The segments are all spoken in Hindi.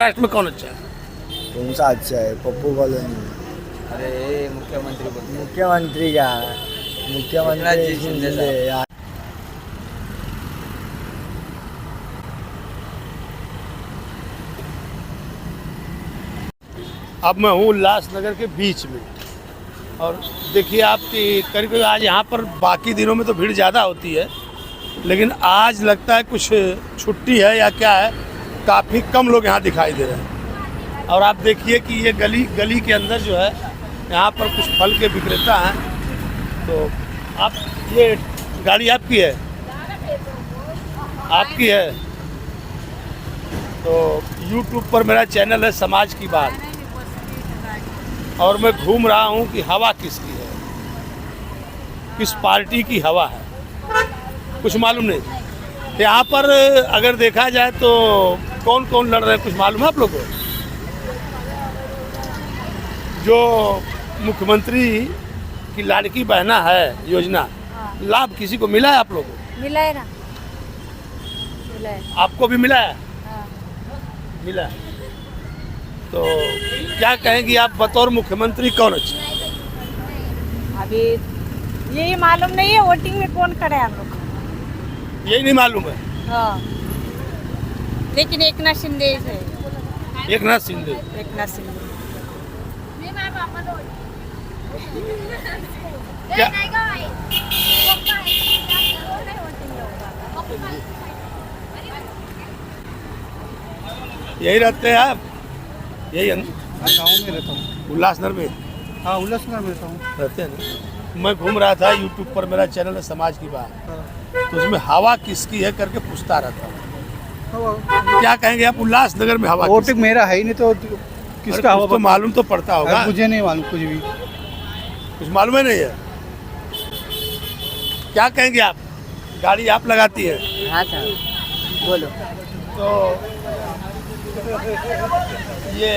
महाराष्ट्र में कौन अच्छा है? कौन सा अच्छा है? पप्पू कॉलोनी। अरे मुख्यमंत्री बोलते मुख्यमंत्री क्या? मुख्यमंत्री जी शिंदे साहब। शिंदे। अब मैं हूँ उल्लासनगर के बीच में और देखिए आपकी करीब आज यहाँ पर बाकी दिनों में तो भीड़ ज़्यादा होती है, लेकिन आज लगता है कुछ छुट्टी है या क्या है, काफ़ी कम लोग यहाँ दिखाई दे रहे हैं। और आप देखिए कि ये गली के अंदर जो है यहाँ पर कुछ फल के विक्रेता हैं। तो आप ये गाड़ी आपकी है? आपकी है? तो YouTube पर मेरा चैनल है समाज की बात, और मैं घूम रहा हूँ कि हवा किसकी है, किस पार्टी की हवा है, कुछ मालूम नहीं। यहाँ पर अगर देखा जाए तो कौन कौन लड़ रहे हैं कुछ मालूम है आप लोग को? जो मुख्यमंत्री की लाड़की बहना है योजना, लाभ किसी को मिला है आप लोग को? मिला है ना, मिला है। आपको भी मिला है? हाँ। मिला है। तो क्या कहेंगी आप बतौर मुख्यमंत्री कौन अच्छा? अभी यही मालूम नहीं है वोटिंग में कौन खड़ा है हम लोग को। यही नहीं मालूम है। हाँ, लेकिन एकनाथ शिंदे है। एकनाथ शिंदे। एकनाथ शिंदे। क्या यही रहते हैं आप? यही गाँव में रहता हूँ। उल्लासनगर में हाँ, उल्लासनगर में रहता हूँ। रहते हैं ना? मैं घूम रहा था YouTube पर, मेरा चैनल है समाज की बात, तो उसमें हवा किसकी है करके पूछता रहता हूँ। क्या कहेंगे आप उल्लासनगर में हवा वोटिंग मेरा है ही नहीं तो किसका हवा? तो मालूम तो पड़ता होगा। मुझे नहीं मालूम कुछ भी। कुछ मालूम है नहीं है? क्या कहेंगे आप? गाड़ी आप लगाती है? हाँ सर, बोलो। तो ये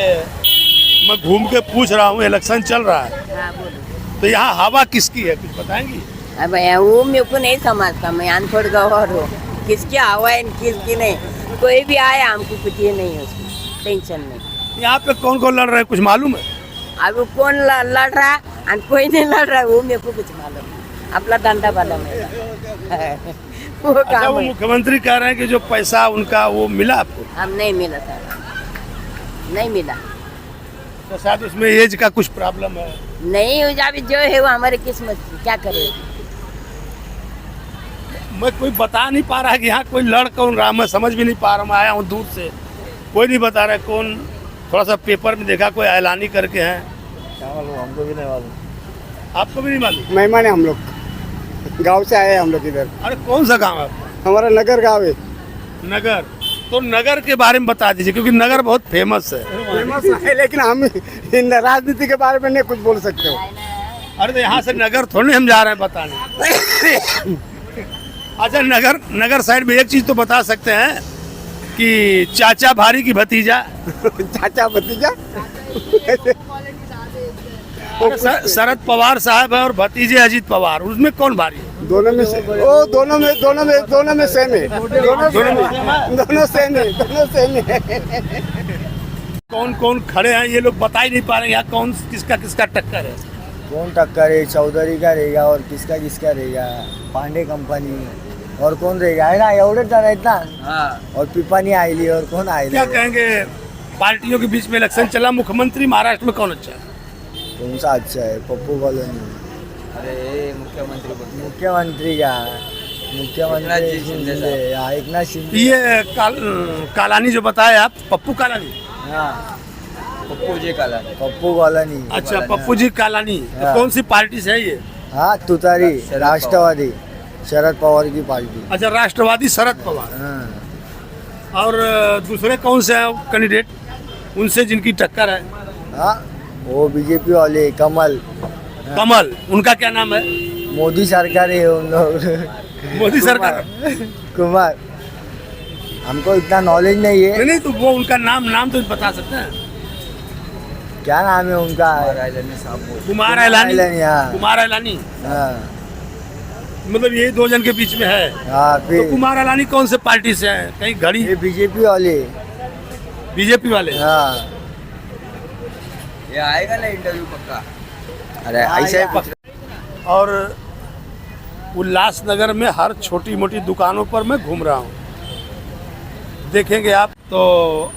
मैं घूम के पूछ रहा हूँ, इलेक्शन चल रहा है, हाँ बोलो। तो यहाँ हवा किसकी है कुछ बताएंगी? अब वो मेरे को नहीं समझता, मैं अनपढ़ गवार हूँ। किसकी हवा है किसकी नहीं, कोई भी आए हमको कुछ ये नहीं है, उसमें टेंशन नहीं। यहाँ पे कौन कौन लड़ रहे हैं कुछ मालूम है? अब कौन लड़ रहा और कोई नहीं लड़ रहा, वो मेरे को कुछ मालूम नहीं। अपना धंधा वाला मेरा वो अच्छा, काम वो है। मुख्यमंत्री कह रहे हैं कि जो पैसा उनका वो मिला आपको? हम नहीं मिला सर, नहीं मिला। तो शायद उसमें एज का कुछ प्रॉब्लम है। नहीं हो जाए जो है वो हमारी किस्मत की, क्या करे। मैं कोई बता नहीं पा रहा है कि यहाँ कोई लड़ कौन रहा, मैं समझ भी नहीं पा रहा हूँ। मैं आया हूँ दूर से, कोई नहीं बता रहा है कौन। थोड़ा सा पेपर में देखा कोई ऐलानी करके हैं। क्या मालूम, हमको भी नहीं मालूम। आपको भी नहीं मालूम? मेहमान है हम लोग, गांव से आए हैं हम लोग इधर। अरे कौन सा गाँव है आपका? हमारा नगर गांव है। नगर? तो नगर के बारे में बता दीजिए, क्योंकि नगर बहुत फेमस है। फेमस है, लेकिन हम इन राजनीति के बारे में नहीं कुछ बोल सकते हो। अरे तो यहाँ से नगर थोड़ी हम जा रहे हैं बताने। अच्छा, नगर साइड में एक चीज तो बता सकते हैं कि चाचा भारी की भतीजा। चाचा भतीजा शरद पवार साहब है और भतीजे अजीत पवार, उसमें कौन भारी है? दोनों में से, ओ दोनों में सेम है। दोनों सेम है। कौन कौन खड़े हैं ये लोग बता ही नहीं पा रहे हैं यहाँ कौन किसका टक्कर है। कौन टक्कर है? चौधरी का रहेगा और किसका रहेगा? पांडे कंपनी और कौन रहेगा? है ना, एवढेच जण आहेत ना। हाँ। और पिपानी आईली और कौन आईली? क्या कहेंगे पार्टियों के बीच में इलेक्शन चला, मुख्यमंत्री महाराष्ट्र में कौन अच्छा है? कौन सा अच्छा है? पप्पू कॉलोनी। अरे मुख्यमंत्री बोलते मुख्यमंत्री क्या? मुख्यमंत्री जी शिंदे शिंदे। एकनाथ शिंदे। ये कालानी जो बताया आप, पप्पू कालानी? हाँ, पप्पू जी काला। पप्पू कॉलोनी। अच्छा, पप्पू जी कालानी। तो हाँ। कौन सी पार्टी से है ये? हाँ, तुतारी शरद राष्ट्रवादी, शरद पवार की पार्टी। अच्छा, राष्ट्रवादी शरद पवार। हाँ। और दूसरे कौन से हैं कैंडिडेट उनसे जिनकी टक्कर है? हाँ, वो बीजेपी वाले कमल। कमल, उनका क्या नाम है? मोदी सरकार है उन लोग। मोदी सरकार? कुमार। हमको इतना नॉलेज नहीं है। नहीं तो वो उनका नाम तो बता सकते हैं। क्या नाम है उनका? कुमार ऐलानी। हाँ। कुमार ऐलानी, हाँ। मतलब यही दो जन के बीच में है। हाँ, तो फिर कुमार ऐलानी कौन से पार्टी से है? कहीं घड़ी? ये बीजेपी वाले। बीजेपी वाले। हाँ ये आएगा ना इंटरव्यू पक्का। अरे ऐसा ही कुछ और उल्लासनगर में हर छोटी मोटी दुकानों पर मैं घूम रहा हूँ, देखेंगे आप तो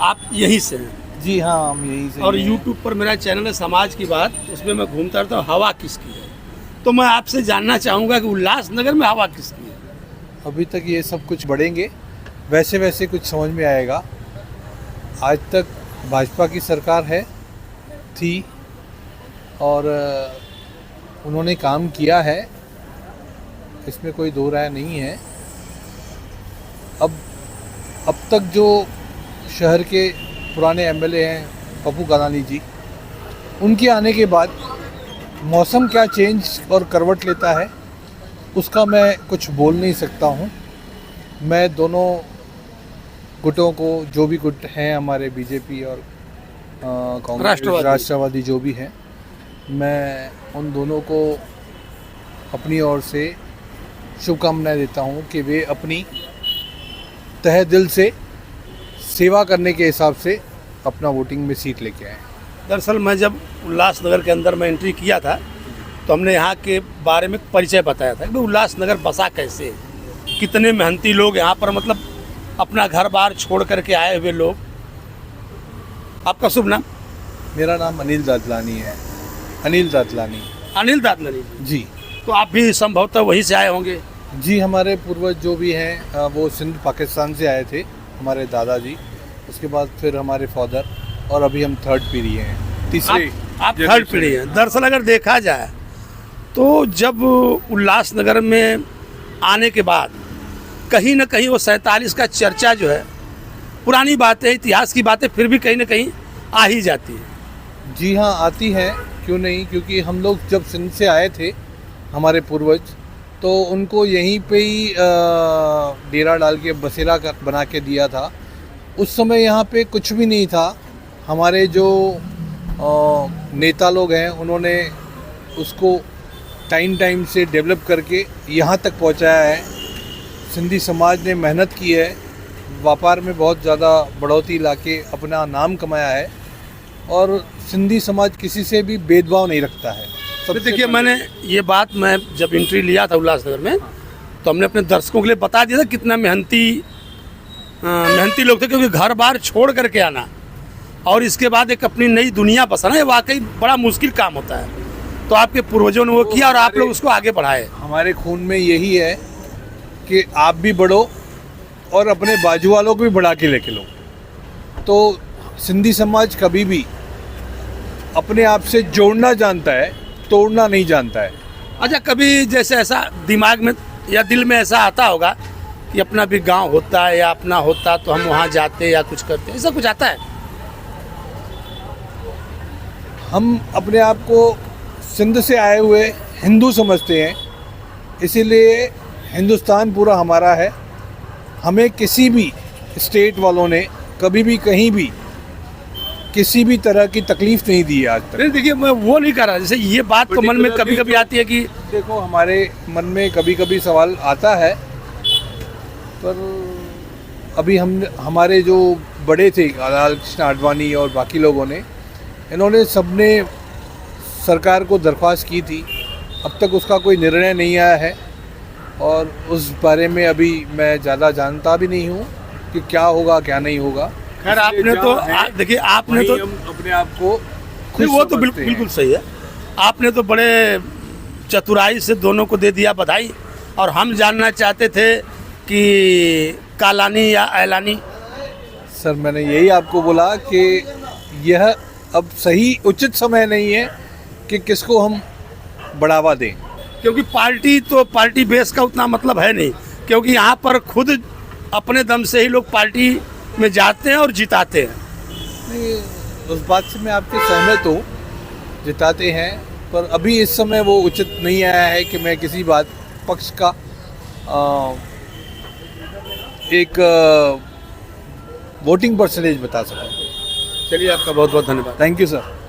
आप यहीं से हैं। जी हाँ, हम यहीं से और ही हैं। यूट्यूब पर मेरा चैनल है समाज की बात, उसमें मैं घूमता रहता हूँ हवा किसकी है। तो मैं आपसे जानना चाहूँगा कि उल्लासनगर में हवा किसकी है। अभी तक ये सब कुछ बढ़ेंगे, वैसे वैसे कुछ समझ में आएगा। आज तक भाजपा की सरकार थी और उन्होंने काम किया है, इसमें कोई दो राय नहीं है। अब तक जो शहर के पुराने एमएलए हैं पप्पू कालानी जी, उनके आने के बाद मौसम क्या चेंज और करवट लेता है उसका मैं कुछ बोल नहीं सकता हूँ। मैं दोनों गुटों को, जो भी गुट हैं हमारे बीजेपी और कांग्रेस राष्ट्रवादी जो भी हैं, मैं उन दोनों को अपनी ओर से शुभकामनाएं देता हूँ कि वे अपनी तहे दिल से सेवा करने के हिसाब से अपना वोटिंग में सीट लेके आए। दरअसल मैं जब उल्लासनगर के अंदर मैं एंट्री किया था तो हमने यहाँ के बारे में परिचय बताया था कि उल्लासनगर बसा कैसे है, कितने मेहनती लोग यहाँ पर, मतलब अपना घर बार छोड़ करके आए हुए लोग। आपका शुभ नाम? मेरा नाम अनिल दादलानी है। अनिल दादलानी। अनिल दादलानी जी। तो आप भी संभवतः वहीं से आए होंगे। जी, हमारे पूर्वज जो भी हैं वो सिंध पाकिस्तान से आए थे, हमारे दादाजी, उसके बाद फिर हमारे फादर, और अभी हम थर्ड पीढ़ी हैं, तीसरे। आप थर्ड पीढ़ी हैं। दरअसल अगर देखा जाए तो जब उल्लासनगर में आने के बाद कहीं ना कहीं वो 47 का चर्चा जो है, पुरानी बातें, इतिहास की बातें फिर भी कहीं ना कहीं आ ही जाती है। जी हाँ, आती हैं, क्यों नहीं, क्योंकि हम लोग जब सिंध से आए थे, हमारे पूर्वज, तो उनको यहीं पे ही डेरा डाल के बसेरा बना के दिया था। उस समय यहाँ पे कुछ भी नहीं था। हमारे जो नेता लोग हैं उन्होंने उसको टाइम से डेवलप करके यहाँ तक पहुँचाया है। सिंधी समाज ने मेहनत की है, व्यापार में बहुत ज़्यादा बढ़ोतरी लाके अपना नाम कमाया है, और सिंधी समाज किसी से भी भेदभाव नहीं रखता है। तो देखिए, मैंने ये बात, मैं जब एंट्री लिया था उल्लासनगर में तो हमने अपने दर्शकों के लिए बता दिया था कितना मेहनती लोग थे, क्योंकि घर बार छोड़ करके आना और इसके बाद एक अपनी नई दुनिया बसाना, ये वाकई बड़ा मुश्किल काम होता है। तो आपके पूर्वजों ने वो किया और आप लोग उसको आगे बढ़ाए। हमारे खून में यही है कि आप भी बढ़ो और अपने बाजू वालों को भी बढ़ा के लेके लो। तो सिंधी समाज कभी भी अपने आप से जोड़ना जानता है, तोड़ना नहीं जानता है। अच्छा, कभी जैसे ऐसा दिमाग में या दिल में ऐसा आता होगा कि अपना भी गांव होता है या अपना होता तो हम वहाँ जाते या कुछ करते, ऐसा कुछ आता है? हम अपने आप को सिंध से आए हुए हिंदू समझते हैं, इसीलिए हिंदुस्तान पूरा हमारा है। हमें किसी भी स्टेट वालों ने कभी भी कहीं भी किसी भी तरह की तकलीफ नहीं दी है आज तक। नहीं, देखिए, मैं वो नहीं कर रहा, जैसे ये बात तो मन में कभी कभी आती है कि देखो, हमारे मन में कभी कभी सवाल आता है, पर अभी हमारे जो बड़े थे, लाल कृष्ण आडवाणी और बाकी लोगों ने, इन्होंने सबने सरकार को दरख्वास्त की थी। अब तक उसका कोई निर्णय नहीं आया है और उस बारे में अभी मैं ज़्यादा जानता भी नहीं हूँ कि क्या होगा क्या नहीं होगा। खैर, आपने तो देखिए, आपने तो अपने आप को नहीं, वो तो बिल्कुल सही है। आपने तो बड़े चतुराई से दोनों को दे दिया बधाई। और हम जानना चाहते थे कि कालानी या ऐलानी। सर, मैंने यही आपको बोला कि यह अब सही उचित समय नहीं है कि किसको हम बढ़ावा दें, क्योंकि पार्टी बेस का उतना मतलब है नहीं, क्योंकि यहाँ पर खुद अपने दम से ही लोग पार्टी में जाते हैं और जिताते हैं। नहीं, उस बात से मैं आपके सहमत हूँ, जिताते हैं, पर अभी इस समय वो उचित नहीं आया है कि मैं किसी बात पक्ष का एक वोटिंग परसेंटेज बता सकूँ। चलिए, आपका बहुत बहुत धन्यवाद। Thank you sir.